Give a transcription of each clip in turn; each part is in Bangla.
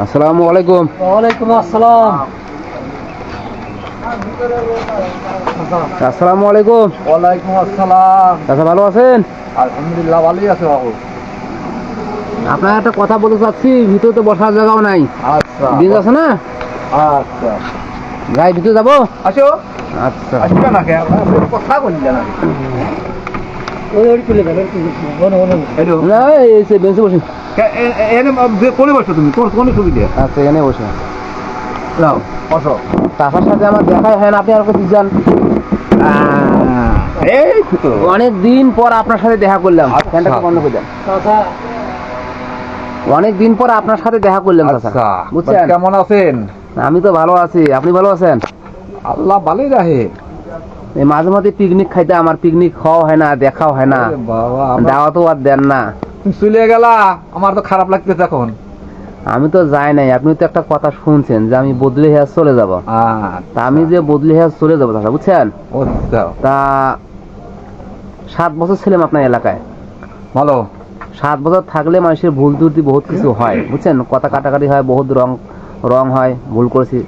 আসসালামু আলাইকুম। ওয়ালাইকুম আসসালাম। আসসালামু আলাইকুম। ওয়ালাইকুম আসসালাম। আচ্ছা, ভালো আছেন? আলহামদুলিল্লাহ ভালোই আছে বাবু। আপনার একটা কথা বলতে চাচ্ছি, ভিতরে তো বসার জায়গাও নাই। আচ্ছা দিন আছে না? আচ্ছা গায়ে ভিতরে যাবো? আসো। আচ্ছা, আসবে না কে কথা বললে না না এই বেঞ্চে বসে। কোনে বসো তুমি? কোনে সুবিধা? আচ্ছা, এখানে বসে। নাও বসো। তার সাথে আমার দেখাই হয় না, আপনি আর কোথায় যান? এই তো অনেক দিন পর আপনার সাথে দেখা করলাম। আচ্ছা। ফ্যানটা বন্ধ করে দেন। অনেক দিন পর আপনার সাথে দেখা করলাম। আচ্ছা বুঝছেন? কেমন আছেন? আমি তো ভালো আছি, আপনি ভালো আছেন? আল্লাহ ভালোই রাহে। এই মাঝে মাঝে পিকনিক খাইতে, আমার পিকনিক খাওয়া হয় না, দেখাও হয় না, বাবা দাওয়াতও আর দেন না। তুমি চলে গেলা, আমার তো খারাপ লাগতেছে এখন। আমি তো যাই নাই, আপনি তো একটা কথা শুনছেন যে আমি বদলি হয়ে চলে যাব। তা আমি যে বদলি হয়ে চলে যাবো দাদা, বুঝছেন? তা 7 বছর ছিলাম আপনার এলাকায়। ভালো। 7 বছর থাকলে মানুষের ভুল ত্রুটি বহুত কিছু হয়, বুঝছেন? কথা কাটাকাটি হয়, বহুত রং হয়, ভুল করেছি।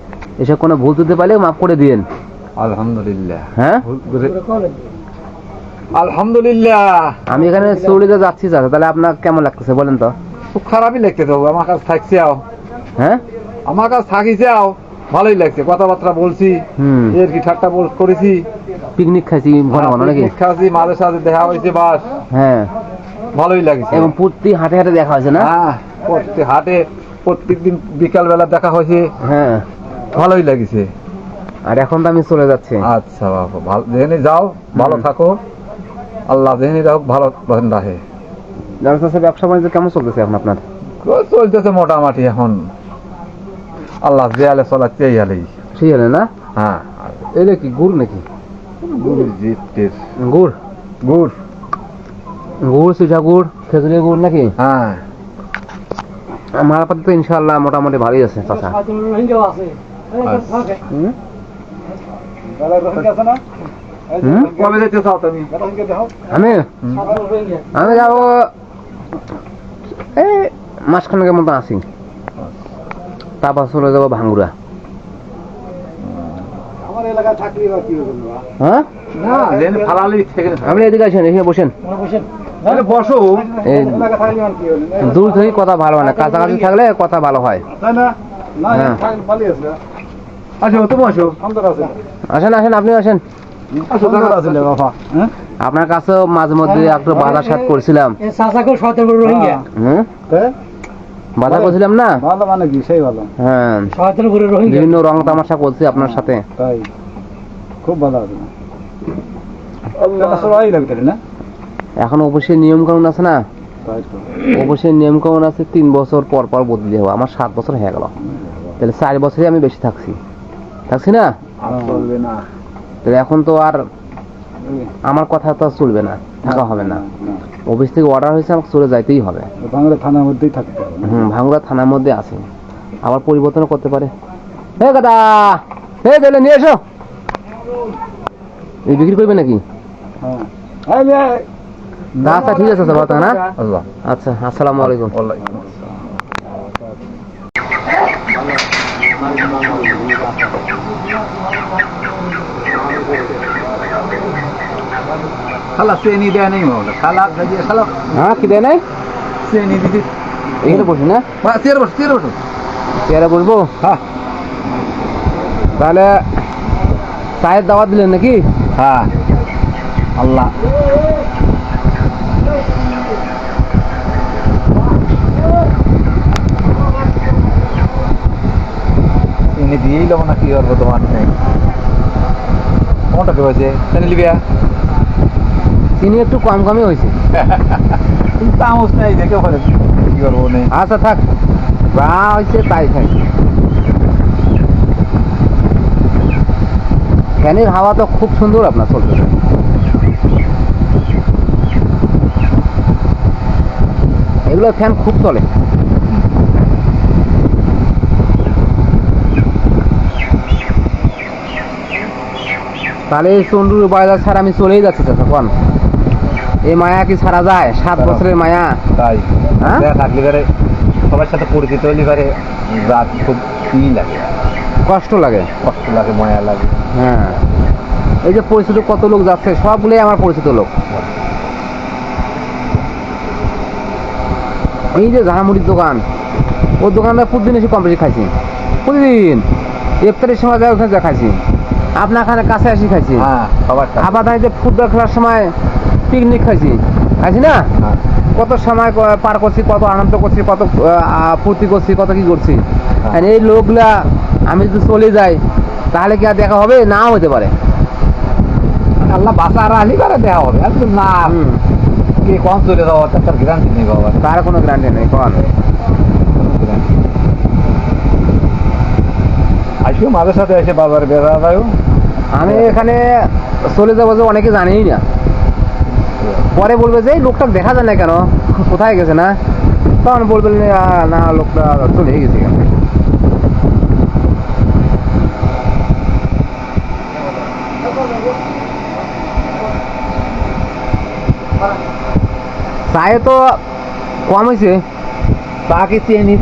এসব কোনো ভুল ত্রুটি পাইলে মাফ করে দিয়েন। আলহামদুলিল্লাহ। হ্যাঁ, আলহামদুলিল্লাহ। আমি এখানে চলে যাচ্ছি চাচা, তাহলে আপনার কেমন লাগতেছে বলেন তো? খুব খারাপই লাগতেছে, আমার কাছে থাকছে আও। হ্যাঁ, আমার কাছে থাকিছে আও, ভালোই লাগছে। কথাবার্তা বলছি, এর কি ঠাট্টা করেছি, পিকনিক খাইছি ঘন ঘন নাকি? খাচ্ছি, মাঝে সাথে দেখা হয়েছে, বাস হ্যাঁ, ভালোই লাগছে। এবং প্রতি হাটে হাটে দেখা হয়েছে না? হ্যাঁ, প্রত্যেক হাটে প্রত্যেকদিন বিকাল বেলা দেখা হয়েছে। হ্যাঁ, ভালোই লাগছে। আর এখন তো আমি চলে যাচ্ছি। আচ্ছা বাবা, ভালো যেখানে যাও ভালো থাকো, আল্লাহ যেখানে যাও ভালো রাখে। ব্যবসা বাণিজ্য কেমন চলতেছে এখন আপনার? চলতেছে মোটামুটি এখন, আল্লাহ যে আলে চলাচ্ছে এই আলেই। সেই হলে না? হ্যাঁ, এটা কি গুড় নাকি? গুড় জিতের গুড় গুড় গুড়, সিঠা গুড়, খেজুরি গুড় নাকি? হ্যাঁ, আমার আপাতত ইনশাআল্লাহ মোটামুটি ভালোই আছে চাচা। কবে যেতে চাও তুমি? আমি আমি যাবো এই মাসখানেকের মতো আছি, তারপর চলে যাবো ভাঙ্গুরা। আমার এলাকায় থাকলে কি হবে? হ্যাঁ, না যেন ফালালি থেকে আপনি এদিকে আসেন, এখানে বসেন। বসো। এই দূর থেকে কথা ভালো হয় না, কাছাকাছি থাকলে কথা ভালো হয়। হ্যাঁ, আচ্ছা তুমি আসো। আসেন আসেন, আপনিও আসেন। আপনার কাছেও মাঝে মধ্যে একটু বাজার সাত করছিলাম। বাজার করছিলাম না? ভালো মানে কি? সেই ভালো। হ্যাঁ, বিভিন্ন রং তামাশা করছি আপনার সাথে। তাই খুব ভালো আছে না? এখন অবশ্যই নিয়ম কানুন আছে না? অবশ্যই নিয়ম কানুন আছে। 3 বছর পর পর বদলি হবো। আমার 7 বছর হয়ে গেল, তাহলে 4 বছরই আমি বেশি থাকছি না? চলবে না। তাহলে এখন তো আর আমার কথা তো আর চলবে না, থাকা হবে না। অফিস থেকে অর্ডার হয়েছে, আমাকে চলে যাইতেই হবে। ভাঙ্গুরা থানার মধ্যেই থাকতে হবে। ভাঙ্গুরা থানার মধ্যে আছে, আবার পরিবর্তন করতে পারে। হে দাদা, হে দিলে নিয়ে এসো। এই বিক্রি করবে নাকি? আচ্ছা ঠিক আছে স্যার, না? আচ্ছা, আসসালামু আলাইকুম। খালা চেনি দেয় নেই, খালা খালা। হ্যাঁ, কি দেয় নাই? চেনি দিদি এখানে বসি না? চেয়ারে বসো, চেয়ারে বসো। চেয়ারে বসবো? হ্যাঁ। তাহলে চায়ের দাওয়াত দিলেন নাকি? হ্যাঁ, আল্লাহ চিনি দিয়েই লব না, কি করবো তোমার নেই। কোনটা পেয়েছে চিনি লিবিয়া? চিনি একটু কম কমই হয়েছে। চামচ নেই, দেখে ফেলে কি করবো নেই। আচ্ছা থাক, যা হয়েছে তাই খাই। ফ্যানের হাওয়া তো খুব সুন্দর আপনার চলতেছে। এগুলো ফ্যান খুব চলে। তাহলে চন্দ্রুর বাজার ছাড়া আমি চলেই যাচ্ছি তখন। এই মায়া কি ছাড়া যায়? 7 বছরের মায়া। তাই হ্যাঁ? দেখা থাকলে পারে সবার সাথে পরিচিত হলে পারে রাত খুব ই লাগে, কষ্ট লাগে। কষ্ট লাগে, মায়া লাগে। হ্যাঁ, এই যে পরিচিত কত লোক যাচ্ছে, সবগুলোই আমার পরিচিত লোক। এই যে ঝাড়ামুড়ির দোকান, ওর দোকানটা প্রতিদিন এসে কম বেশি খাইছি, প্রতিদিন ইফতারের সময় যায় ওখানে যা খাইছি, আপনার এখানে কাছে আসি খাইছি, হ্যাঁ সবার সাথে। আবার যে ফুটবল খেলার সময় পিকনিক খাইছি না? হ্যাঁ। কত সময় পার করছি, কত আনন্দ করছি, কত ফুর্তি করছি, কত কি করছি। আর এই লোকগুলা আমি যদি চলে যাই তাহলে কি আর দেখা হবে? নাও হতে পারে। আল্লাহ বাসা আর আলি করে দেওয়া হবে, একদম না কে কম চলে যাওয়া তার গ্যারান্টি নেই বাবা, তার কোনো গ্যারান্টি নেই। কন আসিও মাঝে সাথে এসে বাবার বেড়া যায়। আমি এখানে চলে যাবো যে অনেকে জানেই না, পরে বলবে যে এই লোকটা দেখা যায় না কেন, কোথায় গেছে না, তখন বলবে না লোকটা চলে গেছে কেন। চায়ে তো কম হয়েছে, তাকে চেনি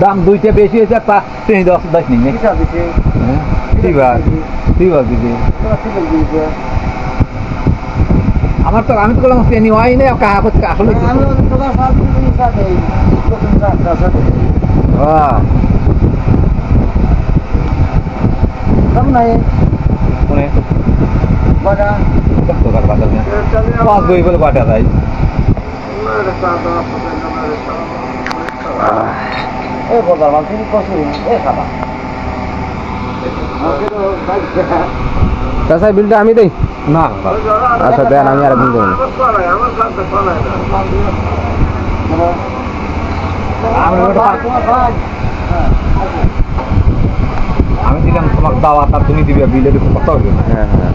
দাম দুইটা বেশি হয়েছে, তা চেনি 10 নেই। আমার তো আমি তো বললাম চেনি হয় না, কাহা করছে আসলে পাঁচ বই বলে বাটা যায়। তাছাড়া বিলটা আমি দেই না আচ্ছা দেন, আমি আর একদিন দেবো। আমি দিলাম তোমাকে দাওয়াত আর তুমি দিবে বিলের কথা হবে। হ্যাঁ হ্যাঁ।